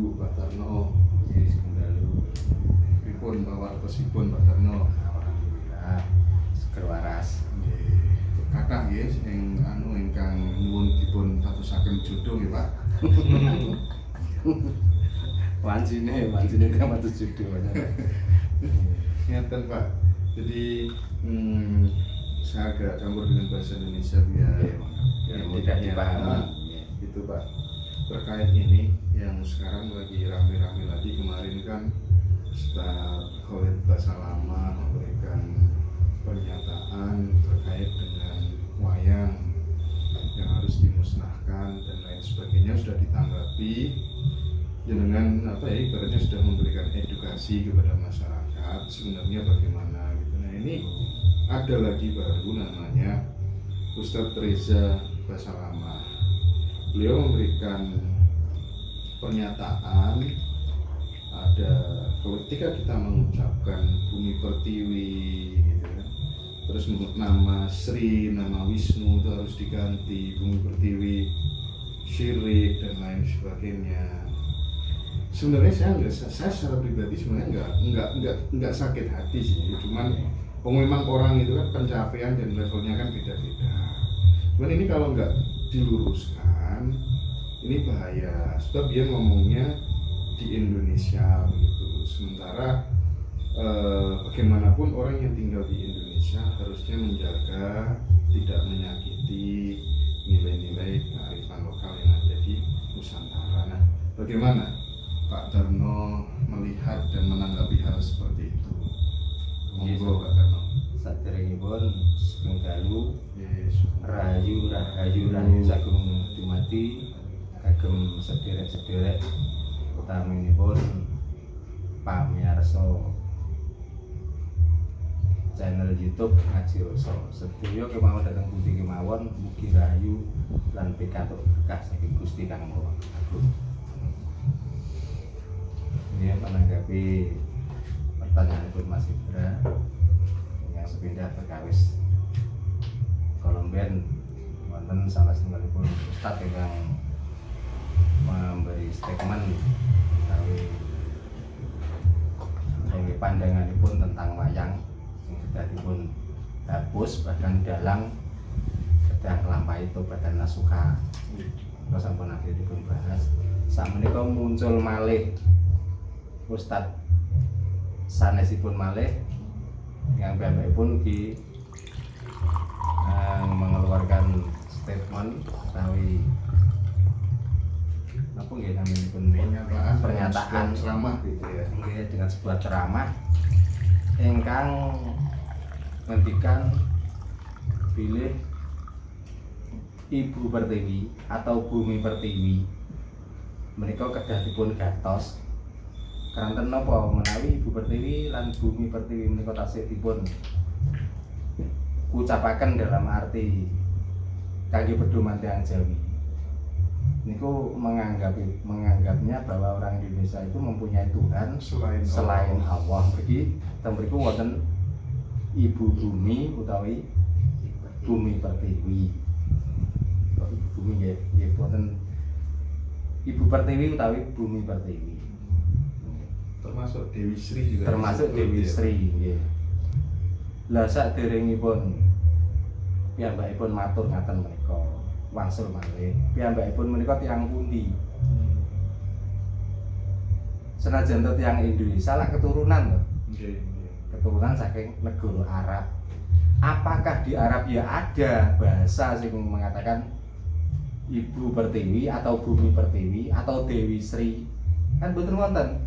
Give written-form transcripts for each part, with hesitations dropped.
dalu Pak Tarno. Nggih saking dalu. Pripun pawartosipun Pak Tarno? Alhamdulillah seger waras. Nggih. Kathah nggih ingkang nyuwun dipun tatusaken jodoh nggih Pak. Wancine kan matus jodoh. Ngeten Pak. Jadi saya agak campur dengan bahasa Indonesia biar Tidak dipahami. Itu Pak, terkait ini yang sekarang lagi rame-rame lagi. Kemarin kan Ustaz Khalid Basalamah memberikan pernyataan terkait dengan wayang yang harus dimusnahkan dan lain sebagainya, sudah ditanggapi ya dengan ibaratnya sudah memberikan edukasi kepada masyarakat sebenarnya bagaimana gitu. Nah ini ada lagi baru namanya Ustadz Reza Basalamah. Beliau memberikan pernyataan, ada ketika kita mengucapkan Bumi Pertiwi gitu kan, terus nama Sri, nama Wisnu itu harus diganti Bumi Pertiwi, syirik dan lain sebagainya. Sebenarnya saya secara pribadi sebenarnya nggak sakit hati sih, cuman memang orang itu kan pencapaian dan levelnya kan beda-beda. Cuman ini kalau nggak diluruskan, ini bahaya. Sebab dia ngomongnya di Indonesia begitu. Sementara bagaimanapun orang yang tinggal di Indonesia harusnya menjaga tidak menyakiti nilai-nilai kearifan lokal yang ada di Nusantara. Nah, bagaimana Pak Tarno melihat dan menanggapi hal seperti itu? Monggo Pak Tarno. Saderengipun saking dalu Yes. rahayu sagung dumadi kagem sederek-sederek utaminipun pamirsa channel YouTube Ngaji Rasa. Sedaya kemawon dhateng pundi kemawon mugi rahayu lan pikantuk berkah saking Gusti Kang Maha Agung. Ini menanggapi pertanyaanipun Mas Indra yang sepindah perkawis Kolomben wonten salah setunggalipun ustadz yang memberi statement utawi pandanganipun tentang wayang yang sudah dipun hapus, bahkan dalang sedang nglampahi tobatan nasuha. Kalau sampun akhir dipun bahas, sakmenika muncul malih Ustadz sanesipun malih yang piyambakipun ugi mengeluarkan statement utawi apa nggih naminipun pernyataan ceramah gitu ya. Nggih, dengan sebuah ceramah ingkang ngendikan bilih Ibu Pertiwi atau Bumi Pertiwi menika kedah dipun gantos keranten napa menawi Ibu Pertiwi lan Bumi Pertiwi menika tasih dipun ucapaken dalam arti kangge pedoman tiyang Jawi niku menganggapnya bahwa orang Indonesia itu mempunyai Tuhan selain Allah. Bagi temriku wonten Ibu Bumi utawi Bumi Pertiwi. Bumi nggih wonten Ibu Pertiwi utawi Bumi Pertiwi. Termasuk Dewi Sri juga. Termasuk Dewi Sri nggih. Lah saderengipun piyambakipun matur ngaten menika wangsul malih. Piyambakipun menika tiyang pundi? Senajan to tiyang Indonesia lah keturunan to. Nggih. Keturunan saking negara Arab. Apakah di Arab ya ada bahasa sing mengatakan Ibu Pertiwi atau Bumi Pertiwi atau Dewi Sri? Kan boten wonten.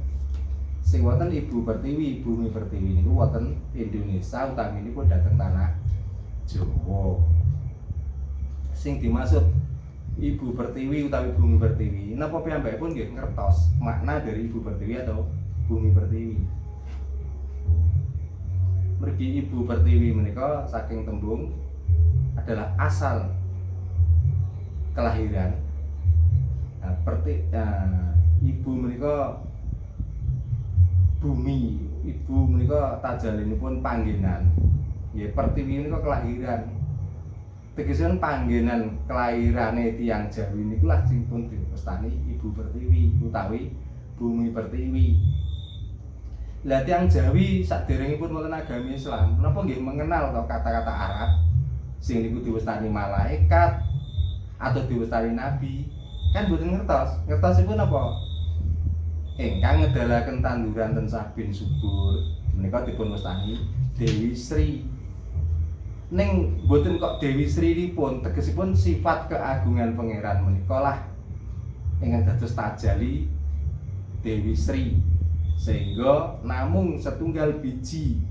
Sing wonten Ibu Pertiwi, Bumi Pertiwi niku wonten Indonesia utaminipun dhateng tanah Jawa. Sing dimaksud Ibu Pertiwi utawi Bumi Pertiwi, napa piyambakipun nggih ngertos makna dari Ibu Pertiwi atau Bumi Pertiwi? Mergi Ibu Pertiwi menika saking tembung adalah asal kelahiran. Ibu menika bumi, ibu menika tajalinipun panggenan. Nggih, Pertiwi menika kelahiran. Tegesipun panggenan kelahirane tiyang Jawi niku lah sing pun diwastani Ibu Pertiwi utawi bumi pertiwi. Lah tiyang Jawi saderengipun wonten agami Islam, napa nggih mengenal to kata-kata Arab sing niku diwastani malaikat atau diwastani nabi? Kan mboten ngertos. Ngertosipun apa? Ingkang ngedalaken tanduran ten sabin subur menika dipun wastani Dewi Sri. Ning mboten kok Dewi Sri nipun, tegesipun sifat keagungan pangeran menika lah ingkang dados tajali Dewi Sri, sehingga namung setunggal biji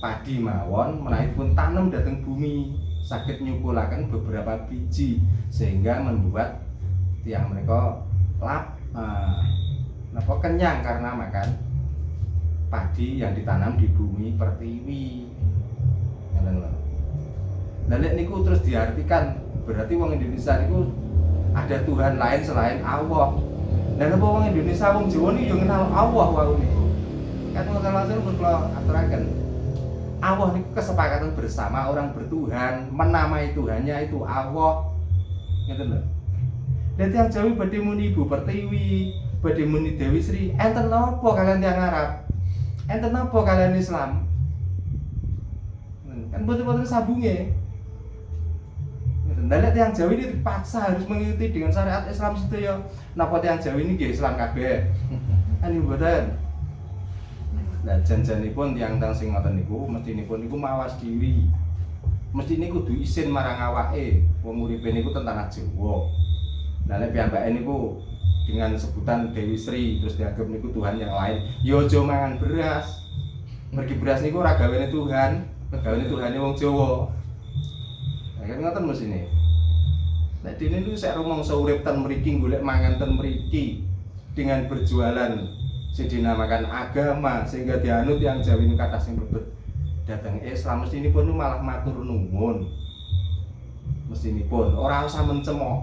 padi mawon menawi pun tanem dhateng bumi saged nyukulaken beberapa biji sehingga membuat tiang mereka kenyang karena makan padi yang ditanam di bumi pertiwi. Nah, niku terus diartikan berarti wong Indonesia niku ada Tuhan lain selain Allah. Dan apa wong Indonesia wong Jawa niku yo kenal Allah wae niku. Kan langsung kula aturaken. Allah niku kesepakatan bersama orang bertuhan, menamai Tuhannya itu Allah. Ngoten lho. Lah tiyang Jawi badhe muni Ibu Pertiwi, badhe muni Dewi Sri, enten napa kalian tiyang Arab? Enten napa kalian Islam? Kan boten-boten sambunge. Nah, tiang Jawi ini dipaksa harus mengikuti dengan syariat Islam sedaya. Napa tiang Jawi ini nggih Islam kabeh? Ani mboten. Lah janjanipun tiang-tiang sing ngoten niku mestinipun niku mawas diri. Mesti niku kudu isin marang awake. Wong uripe niku ten tanah Jawa. Lah nek piyambake niku dengan sebutan Dewi Sri terus dianggap niku Tuhan yang lain, ya aja mangan beras. Mergi beras niku ora gawene Tuhan, gawene Tuhane wong Jawa. Kan ngoten mesine. Nek dene niku sek rumangsa urip ten mriki golek mangan ten mriki dengan berjualan sing dinamakan agama sehingga dianut yang Jawi niku kathah sing mlebet dhateng Islam mestinipun malah matur nuwun. Mestinipun ora usah mencemooh.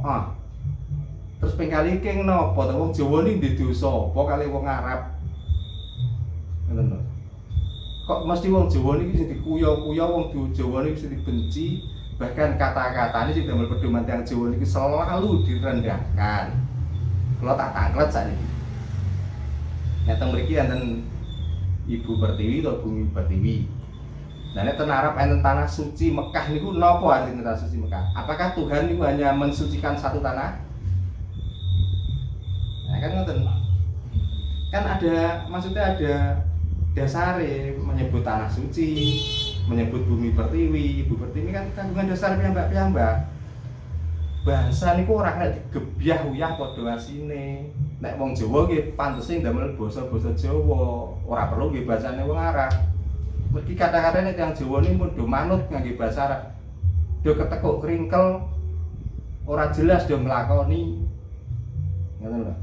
Terus pengkali keng napa to wong Jawa niki ndek dosa apa kali wong Arab. Ngoten lho. Kok mesti wong Jawa niki sing dikuyo-kuyo wong Jawa niki sing dibenci. Bahkan kata-kata ini sing damel pedoman tiyang Jawa niki selalu direndahkan. Kula tak tanglet sakniki. Nek teng mriki enten Ibu Pertiwi atau Bumi Pertiwi. Nah nek ten Arab enten tanah suci Mekah niku napa artine tanah suci Mekah? Apakah Tuhan niku hanya mensucikan satu tanah? Nah kan ngoten. Kan ada maksudnya ada dasare menyebut tanah suci, menyebut Bumi Pertiwi. Ibu Pertiwi kan kandungan dasar piyambak-piyambak. Bahasa niku ora kena digebyah uyah padha asine. Nek wong Jawa nggih pantese ndamel basa-basa Jawa, ora perlu nggih basane wong Arab. Mergi kata-kata nek tiyang Jawa niku do manut ngangge basa Arab. Do ketekuk kringkel, ora jelas do nglakoni. Ngoten lho.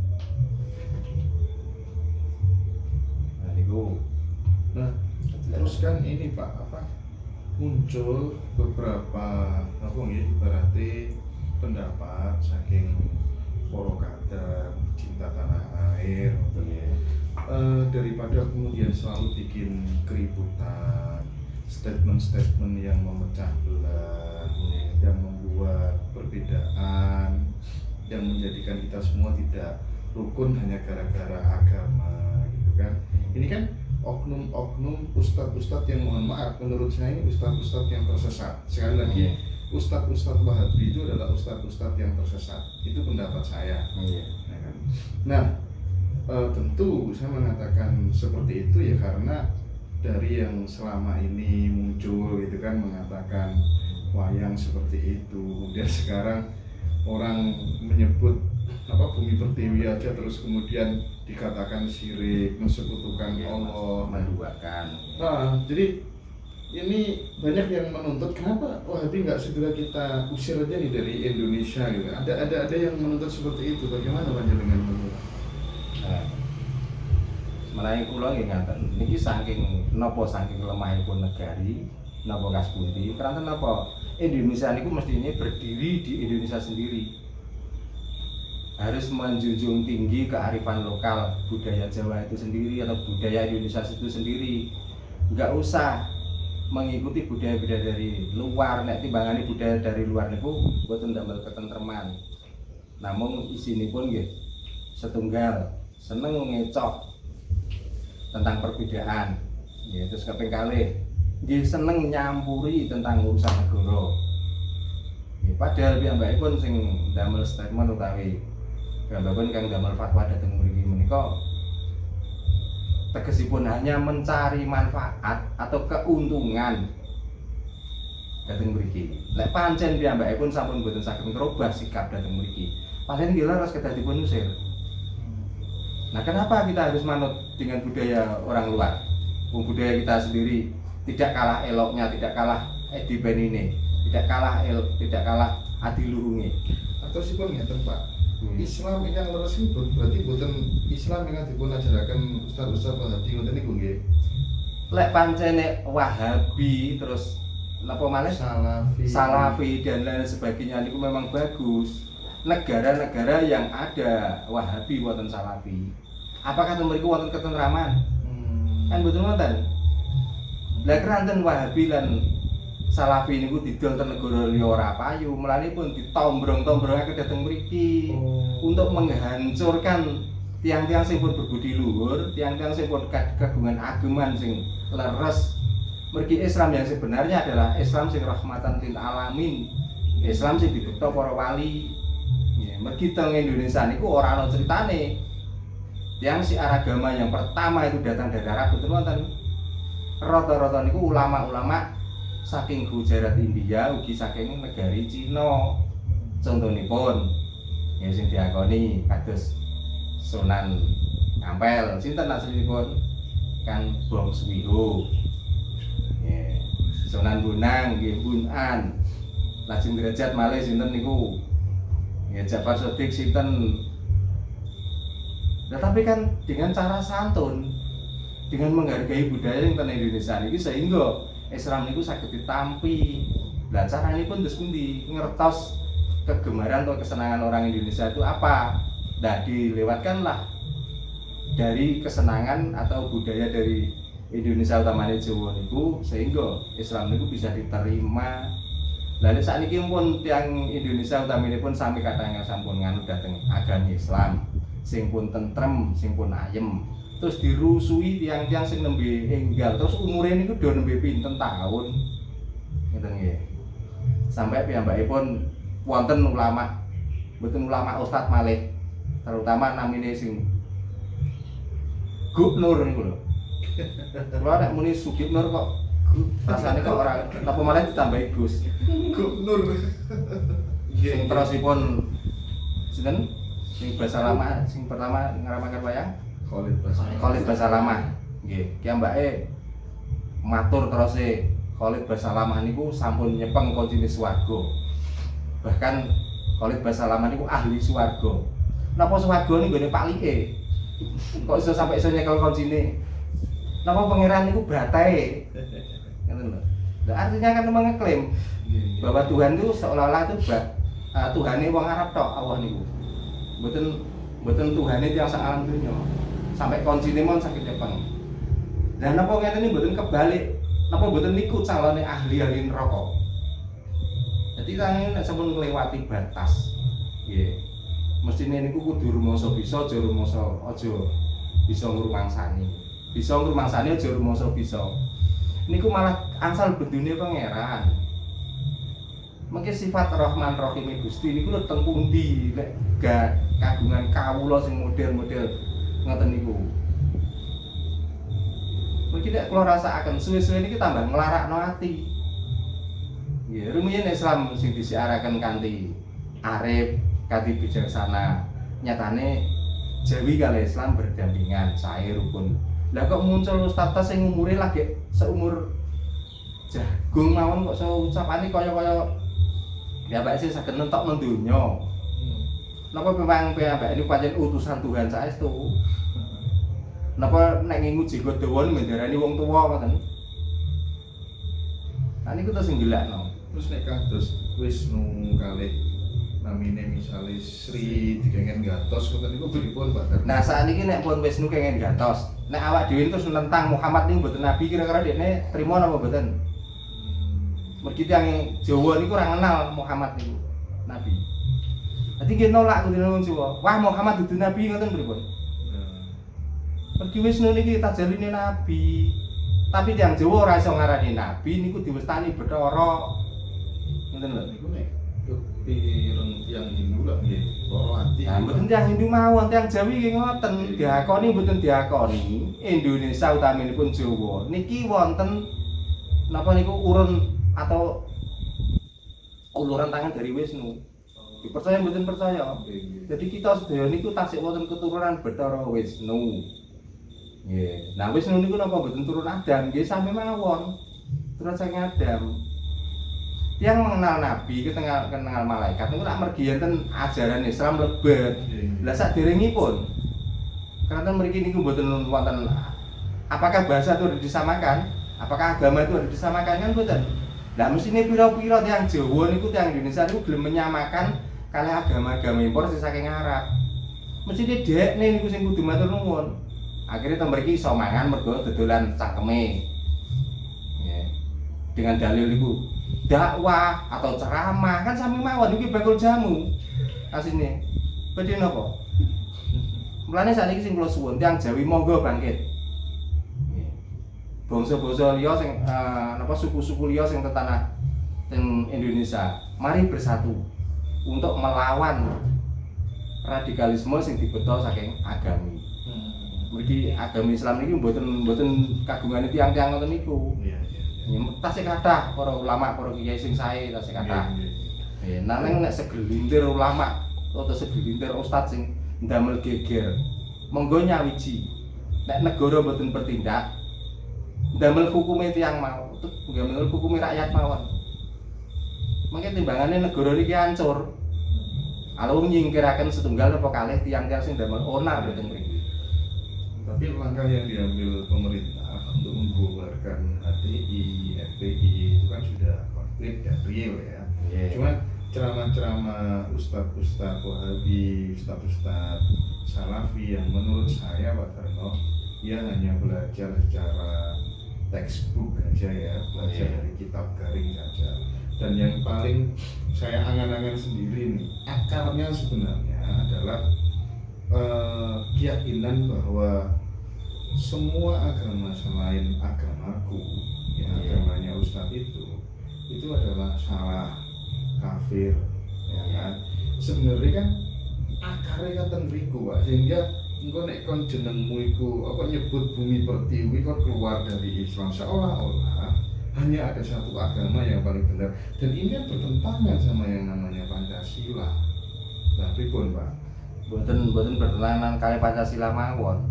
Nah niku. Nah, terus kan ini Pak muncul beberapa berarti pendapat saking para kader cinta tanah air daripada kemudian selalu bikin keributan, statement-statement yang memecah belah, yang membuat perbedaan, yang menjadikan kita semua tidak rukun hanya gara-gara agama gitu kan. Ini kan oknum-oknum ustadz-ustadz yang mohon maaf menurut saya ini ustadz-ustadz yang tersesat. Sekali lagi ustadz-ustadz Wahabi itu adalah ustadz-ustadz yang tersesat. Itu pendapat saya. Nah, tentu saya mengatakan seperti itu ya karena dari yang selama ini muncul gitu kan mengatakan wayang seperti itu. Kemudian sekarang orang menyebut Bumi Pertiwi aja terus kemudian dikatakan syirik, mensekutukan Allah, menduakan. Nah, jadi ini banyak yang menuntut kenapa Wahabi nggak segera kita usir aja nih dari Indonesia gitu. Ada yang menuntut seperti itu. Bagaimana panjenengan menurut? Nah, menawi kula nggih ngaten. Niki saking lemahipun negari, napa kaspundi, keranten napa Indonesia niku mestine berdiri di Indonesia sendiri. Harus menjunjung tinggi kearifan lokal budaya Jawa itu sendiri atau budaya Indonesia itu sendiri. Enggak usah mengikuti budaya-budaya dari luar. Nek timbangane budaya dari luar niku boten damel ketentreman. Namun isinipun nggih setunggal seneng ngecok tentang perbedaan. Ya, terus kaping kalih nggih seneng nyampuri tentang urusan negara. Ya, padahal piyambakipun sing damel statement utawi piyambakipun kang damel fatwa dhateng mriki menika tegesipun hanya mencari manfaat atau keuntungan dhateng mriki. Lek pancen piyambakipun sampun boten saged ngrobah sikap dhateng mriki, pancen nggih laras kedah dipun usir. Nah, kenapa kita harus manut dengan budaya orang luar? Budaya kita sendiri tidak kalah eloknya, tidak kalah edipenine, tidak kalah adiluhunge. Atau sipun ngeten Pak, Islam ingkang leres niku berarti boten Islam ingkang dipun ajaraken ustaz-ustaz Wahabi ngoten niku nggih. Lek pancene Wahabi terus napa maneh Salafi dan lain sebagainya niku memang bagus. Negara-negara yang ada Wahabi wonten Salafi, apakah mriku wonten ketentraman? Kan betul ngoten. Lah keranten Wahabi lan Salafi niku didol ten negara liya ora payu, melanipun ditombrong-tombrongaken dhateng mriki untuk menghancurkan tiang-tiang sing pun berbudi luhur, tiang-tiang sing pun kagungan ageman sing leres. Mergi Islam yang sebenarnya adalah Islam sing rahmatan lil alamin, Islam sing dibekta para wali. Ya, mergi teng Indonesia niku ora ana critane. Yang siar agama yang pertama itu datang dari Arab, betul wonten. Rata-rata niku ulama-ulama saking Gujarat India ugi saking negari Cina. Contonipun ya sing diakoni kados Sunan Ampel, sinten aslinipun? Kan Bong Suwiho. Ya, Sunan Bonang nggih Bunan. Lajeng derajat malih sinten niku? Ya Ja'far Shadiq sinten. Nah, tapi kan dengan cara santun, dengan menghargai budaya yang teng Indonesia niki sehingga Islam niku saged ditampi. Lah caranipun terus pundi? Ngertos kegemaran atau kesenangan orang Indonesia itu apa? Nah, dilewatkanlah dari kesenangan atau budaya dari Indonesia utamanya Jawa niku sehingga Islam niku bisa diterima. Lah nek sakniki pun tiyang Indonesia utaminipun sami kadang sampun nganut dhateng agama Islam. Sing pun tentrem, sing pun ayem, terus dirusui tiang-tiang sing nembe enggal, terus umure niku do nembe pinten tahun, ngeten nggih. Sampai piyambakipun wonten ulama, mboten ulama ustad malih, terutama namine sing Gubnur niku lho. Kula nek muni Sugibnur kok rasane kok ora napa malah ditambahi Gus. Gubnur. Sing terusipun sinten? Sing Basalamah sing pertama ngaramaken wayang Khalid Basalamah nggih kiyambake matur terus Khalid Basalamah niku sampun nyepeng kuncine swarga. Bahkan Khalid Basalamah niku ahli swarga. Napa swarga niku nggone palike? Kok iso sampai iso nyekel kuncine? Napa pangeran niku batahe? Ngoten lho. Lah artinya kan memang ngeklaim bahwa Tuhan itu seolah-olah itu Tuhane wong Arab tok Allah niku. Mboten Tuhane tiyang sak alam donya. Sampai kuncine mon saged nyepeng. Lah napa ngene iki mboten kebalik? Napa mboten niku calone ahli-ahli neraka? Jadi tangene nek sampun nglewati batas. Nggih. Mestine niku kudu rumangsa bisa, aja rumangsa aja bisa ngrumangsani. Bisa ngrumangsani aja rumangsa bisa. Niku malah angsal bendune pangeran. Mungkin sifat Rahman Rahim Gusti niku lho teng pundi lek gak kagungan kawula sing model-model ngoten niku. Mungkin nek kula rasakaken suwe-suwe niki tambah nglarakno ati. Nggih, rumiyin Islam sing disiaraken kanthi arif, kanthi bijaksana. Nyatane Jawi kali Islam berdampingan, sae rukun. Lah kok muncul ustaz sing umure lagi seumur jagung mawon kok ucapane kaya-kaya ya Pak sih saged nentok nang donya. Napa memang Mbak ini pancen utusan Tuhan saestu. Napa nek nguji dawa mendarani wong tuwa ngoten. Nah niku terus nggelakno. Terus nek kados Wisnu kalih namine misale Sri dikengen gatos ngoten niku pripun Pak? Nah sakniki nek pun Wisnu kengen gatos. Nek awak dhewe terus nentang Muhammad niku mboten nabi kira-kira dekne trima napa mboten? Mergi tiyang Jawa niku ora kenal Muhammad niku nabi. Dadi nggih nolak kudune wong Jawa. Wah Muhammad dudu nabi ngoten pripun? Mergi Wisnu niki tajaline nabi. Tapi tiyang Jawa ora iso ngarani nabi niku diwestani Bathara. Ngoten lho. Niku nek kepireng tiyang Hindu lho nggih, lara ati. Nah, mboten tiyang Hindu mawon, tiyang Jawi nggih ngoten. Diakoni mboten diakoni. Indonesia utaminipun Jawa niki wonten napa niku urun atau uluran tangan dari Wisnu. Dipercaya mboten percaya. Jadi kita sedaya niku tasik wonten keturunan Bathara Wisnu. Nggih. Nah Wisnu niku napa mboten turun Adam? Nggih sami mawon. Turun saking Adam. Yang mengenal nabi, kenal malaikat niku nak mergi enten ajaran Islam lebet. Lah saderengipun karena mriki niku mboten wonten apakah bahasa itu harus disamakan? Apakah agama itu harus disamakan kan mboten? Lah mesine pira-pira tiyang Jawa niku tiyang Indonesia niku gelem menyamakan kalih agama-agama impor sing saking Arab. Mesine dekne niku sing kudu matur nuwun. Akhirnya teng mriki iso mangan mergo dodolan cangkeme. Nggih. Dengan dalil niku dakwah atau ceramah kan sami mawon iki bakul jamu. Asine. Bedhe napa? Mulane sakniki sing kula suwun tiyang Jawi monggo bangkit. Nggih. Bangsa-bangsa liya sing napa suku-suku liya sing tetanah teng Indonesia, mari bersatu untuk melawan radikalisme sing dibeto saking agami. Mriki agama Islam niki mboten kagungane tiyang-tiyang ngoten niku. Iya. Tasih kathah para ulama, para kiai sing sae tasih kathah. Nggih, nanging nek segelintir ulama atau segelintir ustaz sing ndamel geger, monggo nyawiji. Nek negara mboten bertindak, ndamel hukume tiyang mau, ndamel hukume rakyat mawon. Mangke timbangane negara niki hancur. Alung nyingkiraken setunggal apa kalih tiyang-tiyang sing ndamel onar mboten mriki. Tapi langkah yang diambil pemerintah untuk membubarkan HTI, FPI itu kan sudah konkret dan real ya. Yeah. Cuma ceramah-ceramah ustadz-ustadz Wahabi, ustadz-ustadz Salafi yang menurut saya Pak Darno ya hanya belajar secara textbook aja ya, belajar dari kitab garing saja. Dan yang paling saya angan-angan sendiri nih, akarnya sebenarnya adalah keyakinan bahwa semua agama selain agamaku, ya, agamanya Ustadz itu adalah salah, kafir, ya kan? Sebenarnya kan akarnya kan mriku Pak, sehingga engko nek kon jenengmu iku apa nyebut bumi pertiwi kon keluar dari Islam seolah-olah hanya ada satu agama yang paling benar dan ini kan bertentangan sama yang namanya Pancasila. Nah, pripun Pak? Boten bertentangan kali Pancasila mawon.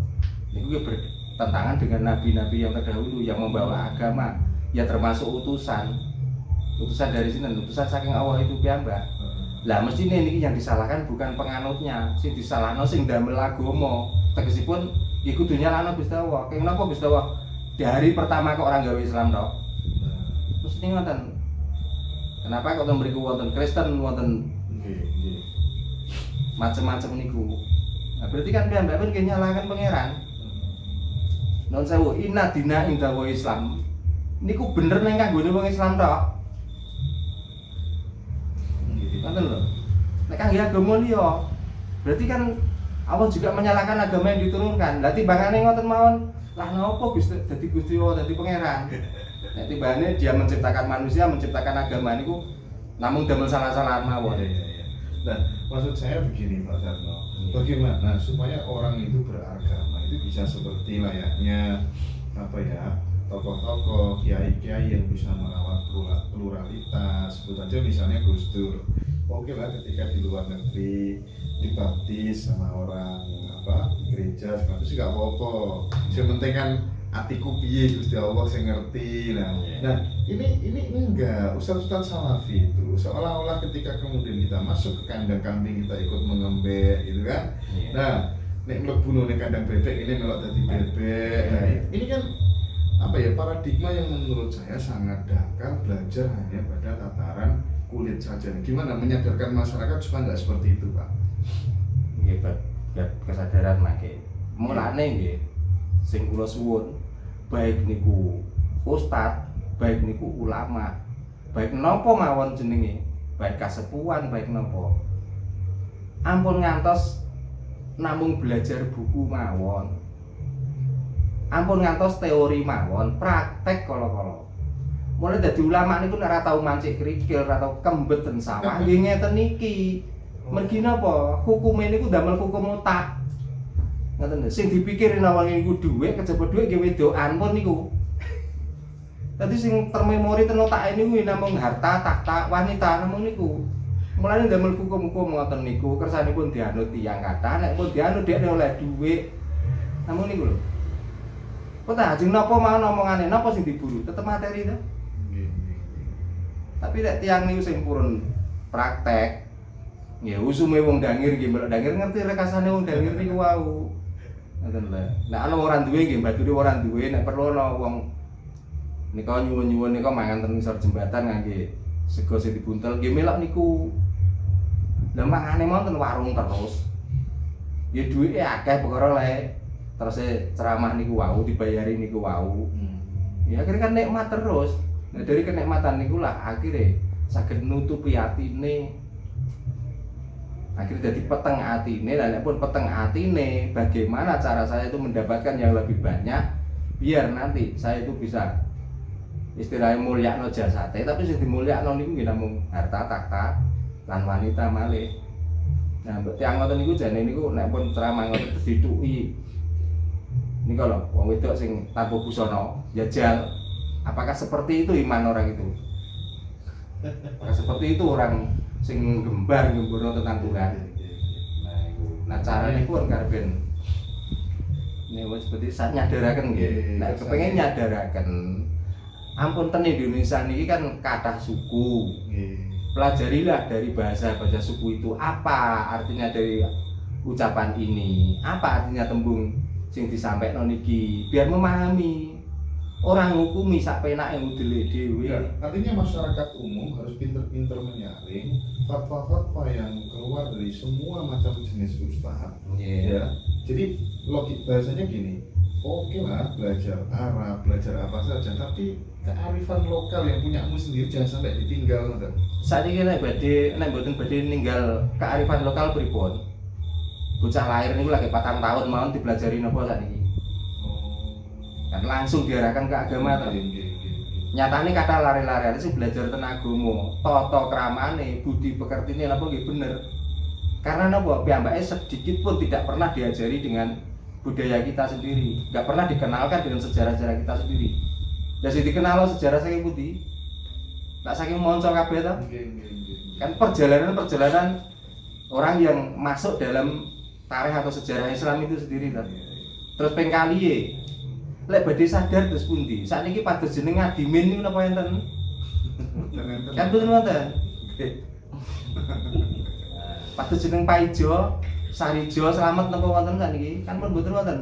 Niku bertentangan dengan nabi-nabi yang terdahulu yang membawa agama, ya termasuk utusan dari sini, utusan saking Allah itu piyambak. Lah mestine niki yang disalahkan bukan penganutnya, sing disalahno sing ndamel agama. Tegesipun iku kudu nyalahno Gusti Allah. Kenapa Gusti Allah dari pertama kok orang gawe Islam tok? Mesti ngoten. Kenapa kok mriku wonten Kristen, wonten Nggih. macam-macam niku. Nah, berarti kan piyambak pun nyalahkan pangeran. Non sewu inna dina inda wa Islam. Niku bener ning kanggone wong Islam tok. Ngoten lho. Nek kangge agama liya, berarti kan Allah juga menyalahkan agama yang diturunkan. Lah timbangane ngoten mawon, lah napa Gusti dadi Gusti Allah dadi pangeran. Nek timbangane dia menciptakan manusia, menciptakan agama niku namung damel salah-salahan mawon. Iya. Nah, maksud saya begini Pak Darno, bagaimana supaya orang itu beragama itu bisa seperti layaknya apa ya, tokoh-tokoh, kiai-kiai yang bisa merawat pluralitas, sebut aja misalnya Gus Dur. Oke lah ketika di luar negeri dibaptis sama orang apa gereja itu nggak apa-apa. Yang penting kan atiku piye Gusti Allah sing ngerti. Nah, ini enggak Ustaz-ustaz Salafi itu seolah-olah ketika kemudian kita masuk ke kandang kambing kita ikut mengembek gitu kan. Nah, nek mlebu nang kandang bebek ini melok dadi bebek. Nah, ini kan apa ya paradigma yang menurut saya sangat dangkal, belajar hanya pada tataran kulit saja. Gimana menyadarkan masyarakat supaya nggak seperti itu, Pak? Nggih, Pak. Kesadaran mangke. Mulane nggih sing kula suwun baik niku ustad, baik niku ulama, baik napa mawon jenenge, baik kasepuhan, baik napa. Ampun ngantos namung belajar buku mawon. ampun ngantos teori mawon, praktek kala-kala. Mulai dadi ulama niku nek ora tau mancik krikil, ora tau kembet ten sawah, nggih ngeten iki. Mergi napa? Hukume niku damel hukum otak. Ngoten lho, sing dipikir nawang niku dhuwit, kejaba dhuwit nggih wedokan pun niku. Dadi sing termemori ten otake niku namung harta, takhta, wanita namung niku. Mulane damel hukum-hukum ngoten niku kersanipun dianut tiyang kathah, nek pun dianut dhekne oleh dhuwit. Namung niku lho. Kok tak ajeng napa mawon omongane, napa sing diburu? Tetep materi to. Tapi nek tiyang niku sing purun praktek, nggih usume wong dangir nggih melok dangir ngerti rekasane wong dangir niku wau. Ngoten lho. Nek ana ora duwe nggih baturi ora duwe, nek perlu ana wong nika nyuwun-nyuwun nika mangan ten ngisor jembatan ngangge sego sing dibuntel nggih melok niku. Lah mangane wonten warung terus. Ya duwike akeh perkara lek terus ceramah niku wau dibayari niku wau. Ya akhirnya kan nikmat terus. Nah dari kenikmatan niku lah akhirnya saged nutupi atine. Akhirnya jadi peteng atine, dan pun peteng atine, bagaimana cara saya itu mendapatkan yang lebih banyak biar nanti saya itu bisa istilahnya mulyakno jasate, tapi sing dimulyakno niku nggih namung harta takhta lan wanita malih. Nah, mbok tiyang ngoten niku jane niku nek pun ceramah ngoten dituki. Nika lho, wong wedok sing tanpa busana jajal. Apakah seperti itu iman orang itu? Apakah seperti itu orang sing gembar-gemborno tentang Tuhan? Nah, iku. Nah, carane pun karben nek wis seperti sak nyadaraken nggih. Nek kepengin nyadaraken ampun ten Indonesia niki kan kathah suku. Pelajarilah dari bahasa-bahasa suku itu apa artinya dari ucapan ini, apa artinya tembung sing disampaikan niki biar memahami. Orang hukumi sak penake udele dhewe. Ya, artinya masyarakat umum harus pinter-pinter menyaring fatwa-fatwa yang keluar dari semua macam jenis ustaz. Ya. Jadi logik bahasanya gini, oke lah belajar Arab, belajar apa saja, tapi kearifan lokal yang punyamu sendiri jangan sampai ditinggal. Saat ini nek mboten badhe ninggal kearifan lokal pripun? Bocah lahir niku lagi 4 tahun mawon dipelajari napa sakniki? Kan langsung diarahkan ke agama to. Nyatane kata lari-lari sing belajar ten agama, tata kramane, budi pekertine napa nggih bener. Karena napa piyambake sedikit pun tidak pernah diajari dengan budaya kita sendiri, enggak pernah dikenalkan dengan sejarah-sejarah kita sendiri. Lah sing dikenal sejarah saking pundi? Tak saking monco kabeh to. Kan perjalanan orang yang masuk dalam tarikh atau sejarah Islam itu sendiri to. Terus ping kaliye lek badhe sadar terus pundi? Sakniki pados jeneng ngadimin niku napa enten? Kan boten wonten. Pados jeneng Paijo, Sarijo, Slamet napa wonten sakniki? Kan pun boten wonten.